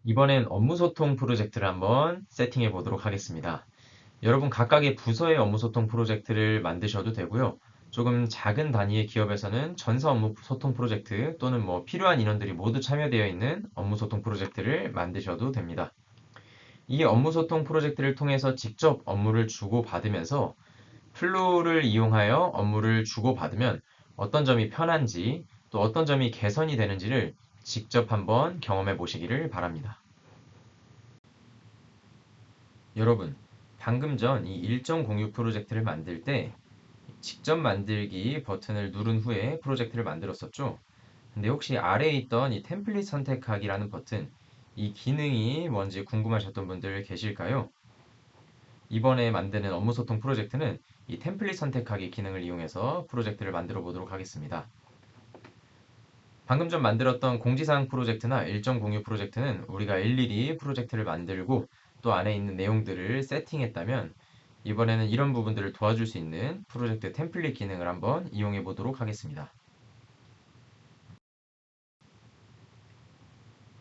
이번엔 업무소통 프로젝트를 한번 세팅해 보도록 하겠습니다. 여러분 각각의 부서의 업무소통 프로젝트를 만드셔도 되고요. 조금 작은 단위의 기업에서는 전사 업무소통 프로젝트 또는 필요한 인원들이 모두 참여되어 있는 업무소통 프로젝트를 만드셔도 됩니다. 이 업무소통 프로젝트를 통해서 직접 업무를 주고받으면서 플로우를 이용하여 업무를 주고받으면 어떤 점이 편한지 또 어떤 점이 개선이 되는지를 직접 한번 경험해 보시기를 바랍니다. 여러분, 방금 전 이 일정 공유 프로젝트를 만들 때 직접 만들기 버튼을 누른 후에 프로젝트를 만들었었죠. 근데 혹시 아래에 있던 이 템플릿 선택하기라는 버튼, 이 기능이 뭔지 궁금하셨던 분들 계실까요? 이번에 만드는 업무 소통 프로젝트는 이 템플릿 선택하기 기능을 이용해서 프로젝트를 만들어 보도록 하겠습니다. 방금 전 만들었던 공지사항 프로젝트나 일정 공유 프로젝트는 우리가 일일이 프로젝트를 만들고 또 안에 있는 내용들을 세팅했다면 이번에는 이런 부분들을 도와줄 수 있는 프로젝트 템플릿 기능을 한번 이용해 보도록 하겠습니다.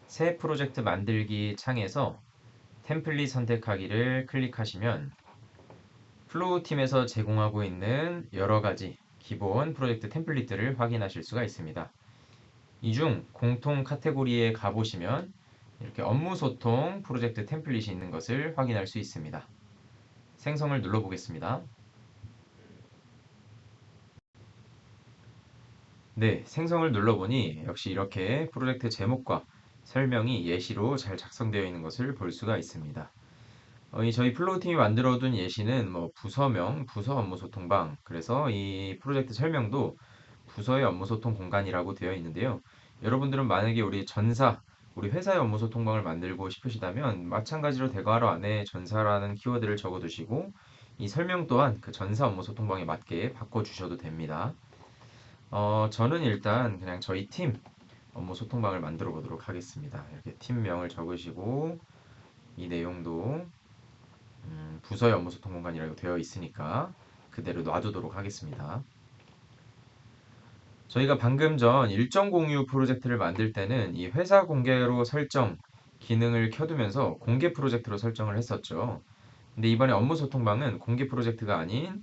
새 프로젝트 만들기 창에서 템플릿 선택하기를 클릭하시면 플로우 팀에서 제공하고 있는 여러 가지 기본 프로젝트 템플릿들을 확인하실 수가 있습니다. 이 중 공통 카테고리에 가보시면 이렇게 업무 소통 프로젝트 템플릿이 있는 것을 확인할 수 있습니다. 생성을 눌러보겠습니다. 네, 생성을 눌러보니 역시 이렇게 프로젝트 제목과 설명이 예시로 잘 작성되어 있는 것을 볼 수가 있습니다. 이 저희 플로우팀이 만들어둔 예시는 부서명, 부서 업무 소통방, 그래서 이 프로젝트 설명도 부서의 업무 소통 공간이라고 되어 있는데요. 여러분들은 만약에 우리 회사의 업무 소통방을 만들고 싶으시다면 마찬가지로 대괄호 안에 전사라는 키워드를 적어두시고 이 설명 또한 그 전사 업무 소통방에 맞게 바꿔주셔도 됩니다. 저는 일단 그냥 저희 팀 업무 소통방을 만들어 보도록 하겠습니다. 이렇게 팀명을 적으시고 이 내용도 부서의 업무 소통 공간이라고 되어 있으니까 그대로 놔두도록 하겠습니다. 저희가 방금 전 일정 공유 프로젝트를 만들 때는 이 회사 공개로 설정 기능을 켜두면서 공개 프로젝트로 설정을 했었죠. 근데 이번에 업무 소통방은 공개 프로젝트가 아닌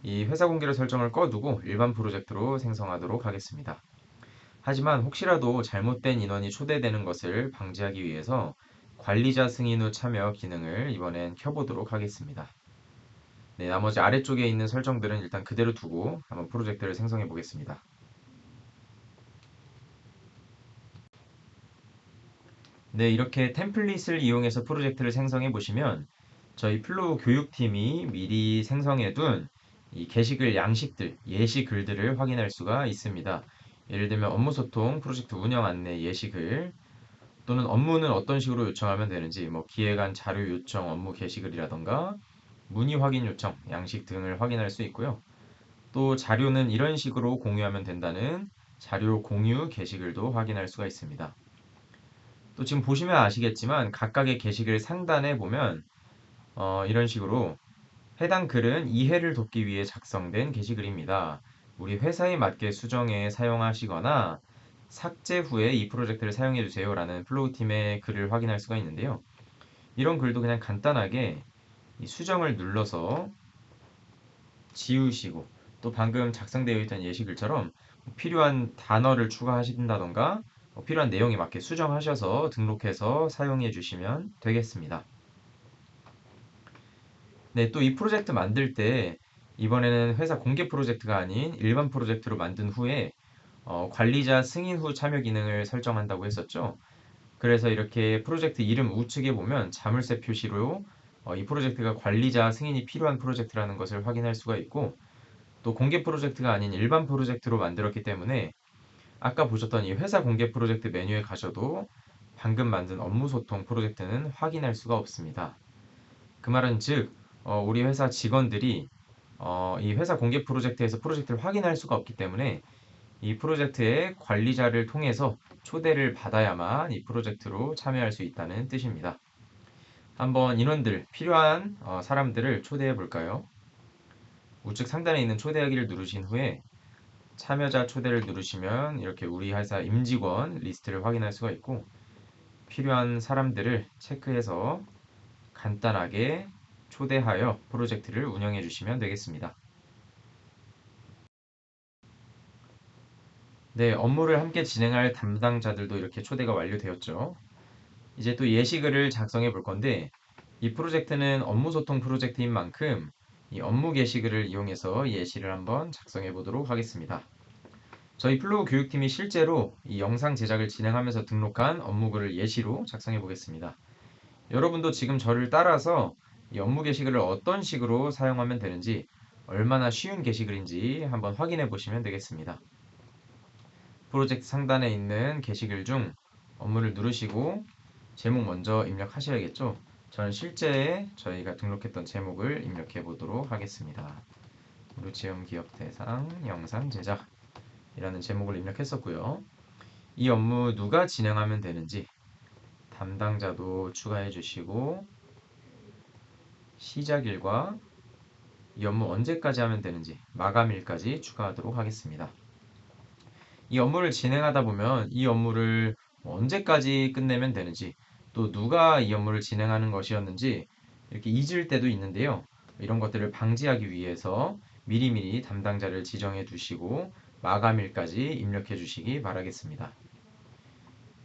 이 회사 공개로 설정을 꺼두고 일반 프로젝트로 생성하도록 하겠습니다. 하지만 혹시라도 잘못된 인원이 초대되는 것을 방지하기 위해서 관리자 승인 후 참여 기능을 이번엔 켜보도록 하겠습니다. 네, 나머지 아래쪽에 있는 설정들은 일단 그대로 두고 한번 프로젝트를 생성해 보겠습니다. 네, 이렇게 템플릿을 이용해서 프로젝트를 생성해 보시면 저희 플로우 교육팀이 미리 생성해 둔 이 게시글 양식들, 예시 글들을 확인할 수가 있습니다. 예를 들면 업무 소통, 프로젝트 운영 안내 예시글, 또는 업무는 어떤 식으로 요청하면 되는지, 기획안 자료 요청 업무 게시글이라던가 문의 확인 요청 양식 등을 확인할 수 있고요. 또 자료는 이런 식으로 공유하면 된다는 자료 공유 게시글도 확인할 수가 있습니다. 또 지금 보시면 아시겠지만 각각의 게시글 상단에 보면 이런 식으로 해당 글은 이해를 돕기 위해 작성된 게시글입니다. 우리 회사에 맞게 수정해 사용하시거나 삭제 후에 이 프로젝트를 사용해 주세요라는 플로우 팀의 글을 확인할 수가 있는데요. 이런 글도 그냥 간단하게 이 수정을 눌러서 지우시고 또 방금 작성되어 있던 예시글처럼 필요한 단어를 추가하신다던가 필요한 내용에 맞게 수정하셔서 등록해서 사용해 주시면 되겠습니다. 네, 또 이 프로젝트 만들 때 이번에는 회사 공개 프로젝트가 아닌 일반 프로젝트로 만든 후에 관리자 승인 후 참여 기능을 설정한다고 했었죠. 그래서 이렇게 프로젝트 이름 우측에 보면 자물쇠 표시로 이 프로젝트가 관리자 승인이 필요한 프로젝트라는 것을 확인할 수가 있고 또 공개 프로젝트가 아닌 일반 프로젝트로 만들었기 때문에 아까 보셨던 이 회사 공개 프로젝트 메뉴에 가셔도 방금 만든 업무 소통 프로젝트는 확인할 수가 없습니다. 그 말은 즉, 우리 회사 직원들이 이 회사 공개 프로젝트에서 프로젝트를 확인할 수가 없기 때문에 이 프로젝트의 관리자를 통해서 초대를 받아야만 이 프로젝트로 참여할 수 있다는 뜻입니다. 한번 인원들, 필요한 사람들을 초대해 볼까요? 우측 상단에 있는 초대하기를 누르신 후에 참여자 초대를 누르시면 이렇게 우리 회사 임직원 리스트를 확인할 수가 있고 필요한 사람들을 체크해서 간단하게 초대하여 프로젝트를 운영해 주시면 되겠습니다. 네, 업무를 함께 진행할 담당자들도 이렇게 초대가 완료되었죠. 이제 또 예시글을 작성해 볼 건데, 이 프로젝트는 업무 소통 프로젝트인 만큼 이 업무 게시글을 이용해서 예시를 한번 작성해 보도록 하겠습니다. 저희 플로우 교육팀이 실제로 이 영상 제작을 진행하면서 등록한 업무글을 예시로 작성해 보겠습니다. 여러분도 지금 저를 따라서 이 업무 게시글을 어떤 식으로 사용하면 되는지, 얼마나 쉬운 게시글인지 한번 확인해 보시면 되겠습니다. 프로젝트 상단에 있는 게시글 중 업무를 누르시고 제목 먼저 입력하셔야겠죠? 저는 실제 저희가 등록했던 제목을 입력해 보도록 하겠습니다. 루치움 기업 대상 영상 제작이라는 제목을 입력했었고요. 이 업무 누가 진행하면 되는지 담당자도 추가해 주시고, 시작일과 이 업무 언제까지 하면 되는지 마감일까지 추가하도록 하겠습니다. 이 업무를 진행하다 보면 이 업무를 언제까지 끝내면 되는지, 또 누가 이 업무를 진행하는 것이었는지 이렇게 잊을 때도 있는데요. 이런 것들을 방지하기 위해서 미리미리 담당자를 지정해 두시고 마감일까지 입력해 주시기 바라겠습니다.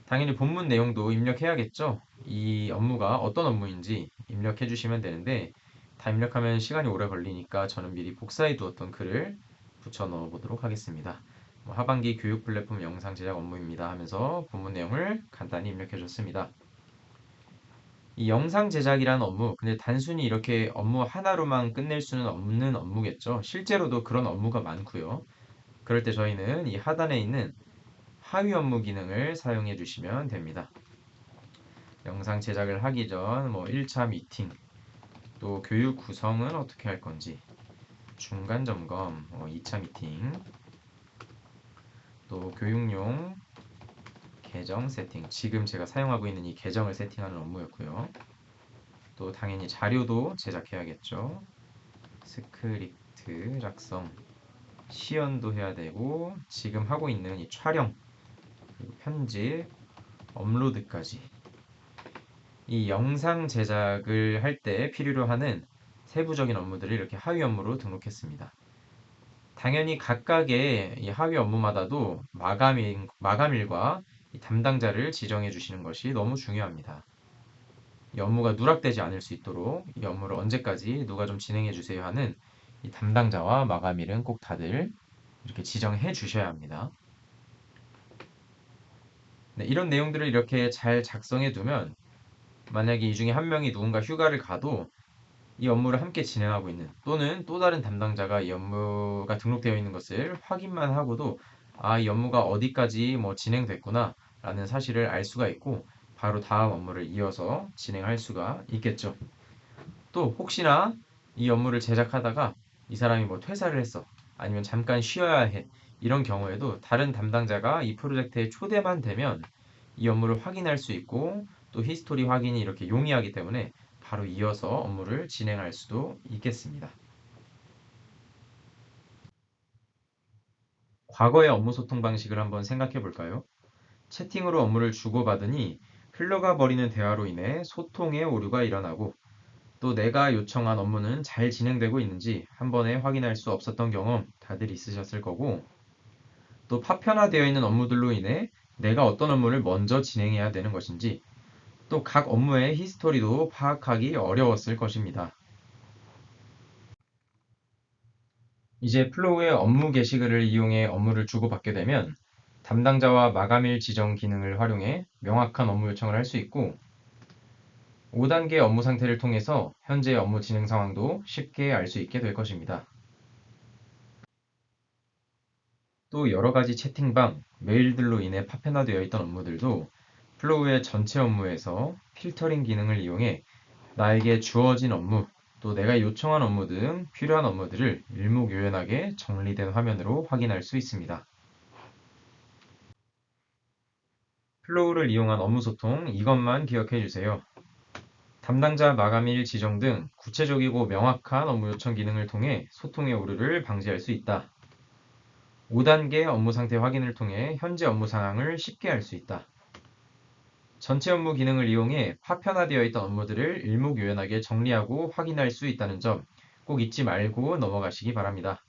당연히 본문 내용도 입력해야겠죠. 이 업무가 어떤 업무인지 입력해 주시면 되는데, 다 입력하면 시간이 오래 걸리니까 저는 미리 복사해 두었던 글을 붙여 넣어 보도록 하겠습니다. 하반기 교육 플랫폼 영상 제작 업무입니다 하면서 본문 내용을 간단히 입력해 줬습니다. 이 영상 제작이라는 업무, 근데 단순히 이렇게 업무 하나로만 끝낼 수는 없는 업무겠죠. 실제로도 그런 업무가 많고요. 그럴 때 저희는 이 하단에 있는 하위 업무 기능을 사용해 주시면 됩니다. 영상 제작을 하기 전 1차 미팅, 또 교육 구성은 어떻게 할 건지, 중간 점검, 2차 미팅, 또 교육용 계정 세팅, 지금 제가 사용하고 있는 이 계정을 세팅하는 업무였고요. 또 당연히 자료도 제작해야겠죠. 스크립트 작성, 시연도 해야 되고, 지금 하고 있는 이 촬영, 그리고 편집, 업로드까지 이 영상 제작을 할 때 필요로 하는 세부적인 업무들을 이렇게 하위 업무로 등록했습니다. 당연히 각각의 이 하위 업무마다도 마감일과 이 담당자를 지정해 주시는 것이 너무 중요합니다. 이 업무가 누락되지 않을 수 있도록 이 업무를 언제까지 누가 좀 진행해 주세요 하는 이 담당자와 마감일은 꼭 다들 이렇게 지정해 주셔야 합니다. 네, 이런 내용들을 이렇게 잘 작성해 두면, 만약에 이 중에 한 명이 누군가 휴가를 가도 이 업무를 함께 진행하고 있는, 또는 또 다른 담당자가 이 업무가 등록되어 있는 것을 확인만 하고도 이 업무가 어디까지 진행됐구나 라는 사실을 알 수가 있고, 바로 다음 업무를 이어서 진행할 수가 있겠죠. 또 혹시나 이 업무를 제작하다가 이 사람이 퇴사를 했어, 아니면 잠깐 쉬어야 해, 이런 경우에도 다른 담당자가 이 프로젝트에 초대만 되면 이 업무를 확인할 수 있고, 또 히스토리 확인이 이렇게 용이하기 때문에 바로 이어서 업무를 진행할 수도 있겠습니다. 과거의 업무 소통 방식을 한번 생각해 볼까요? 채팅으로 업무를 주고받으니 흘러가 버리는 대화로 인해 소통에 오류가 일어나고, 또 내가 요청한 업무는 잘 진행되고 있는지 한 번에 확인할 수 없었던 경험 다들 있으셨을 거고, 또 파편화되어 있는 업무들로 인해 내가 어떤 업무를 먼저 진행해야 되는 것인지, 또 각 업무의 히스토리도 파악하기 어려웠을 것입니다. 이제 플로우의 업무 게시글을 이용해 업무를 주고받게 되면 담당자와 마감일 지정 기능을 활용해 명확한 업무 요청을 할 수 있고, 5단계 업무 상태를 통해서 현재 업무 진행 상황도 쉽게 알 수 있게 될 것입니다. 또 여러 가지 채팅방, 메일들로 인해 파편화되어 있던 업무들도 플로우의 전체 업무에서 필터링 기능을 이용해 나에게 주어진 업무, 또 내가 요청한 업무 등 필요한 업무들을 일목요연하게 정리된 화면으로 확인할 수 있습니다. 플로우를 이용한 업무 소통, 이것만 기억해 주세요. 담당자 마감일 지정 등 구체적이고 명확한 업무 요청 기능을 통해 소통의 오류를 방지할 수 있다. 5단계 업무 상태 확인을 통해 현재 업무 상황을 쉽게 알 수 있다. 전체 업무 기능을 이용해 파편화되어 있던 업무들을 일목요연하게 정리하고 확인할 수 있다는 점 꼭 잊지 말고 넘어가시기 바랍니다.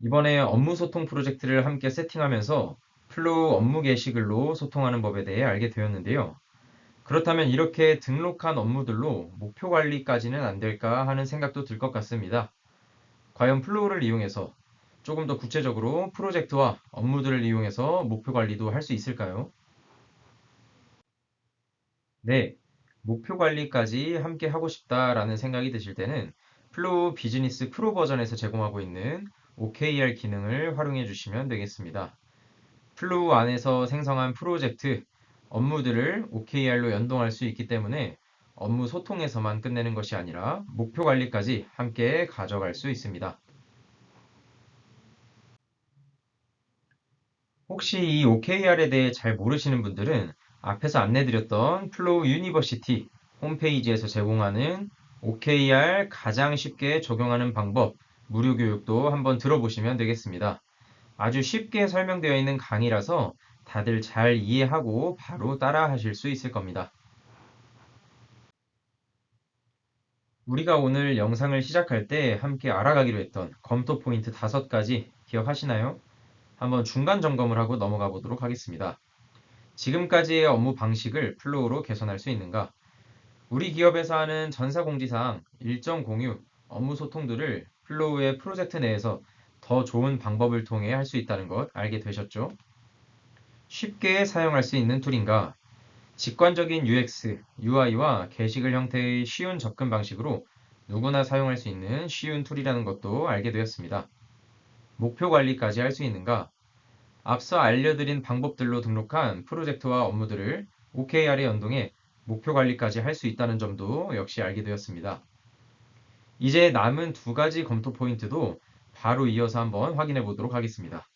이번에 업무 소통 프로젝트를 함께 세팅하면서 플로우 업무 게시글로 소통하는 법에 대해 알게 되었는데요. 그렇다면 이렇게 등록한 업무들로 목표 관리까지는 안 될까 하는 생각도 들 것 같습니다. 과연 플로우를 이용해서 조금 더 구체적으로 프로젝트와 업무들을 이용해서 목표 관리도 할 수 있을까요? 네, 목표 관리까지 함께 하고 싶다라는 생각이 드실 때는 플로우 비즈니스 프로 버전에서 제공하고 있는 OKR 기능을 활용해 주시면 되겠습니다. 플로우 안에서 생성한 프로젝트, 업무들을 OKR로 연동할 수 있기 때문에 업무 소통에서만 끝내는 것이 아니라 목표 관리까지 함께 가져갈 수 있습니다. 혹시 이 OKR에 대해 잘 모르시는 분들은 앞에서 안내드렸던 플로우 유니버시티 홈페이지에서 제공하는 OKR 가장 쉽게 적용하는 방법 무료 교육도 한번 들어보시면 되겠습니다. 아주 쉽게 설명되어 있는 강의라서 다들 잘 이해하고 바로 따라 하실 수 있을 겁니다. 우리가 오늘 영상을 시작할 때 함께 알아가기로 했던 검토 포인트 5가지 기억하시나요? 한번 중간 점검을 하고 넘어가 보도록 하겠습니다. 지금까지의 업무 방식을 플로우로 개선할 수 있는가? 우리 기업에서 하는 전사공지사항, 일정 공유, 업무 소통들을 플로우의 프로젝트 내에서 더 좋은 방법을 통해 할 수 있다는 것 알게 되셨죠? 쉽게 사용할 수 있는 툴인가? 직관적인 UX, UI와 게시글 형태의 쉬운 접근 방식으로 누구나 사용할 수 있는 쉬운 툴이라는 것도 알게 되었습니다. 목표 관리까지 할 수 있는가? 앞서 알려드린 방법들로 등록한 프로젝트와 업무들을 OKR에 연동해 목표 관리까지 할 수 있다는 점도 역시 알게 되었습니다. 이제 남은 2가지 검토 포인트도 바로 이어서 한번 확인해 보도록 하겠습니다.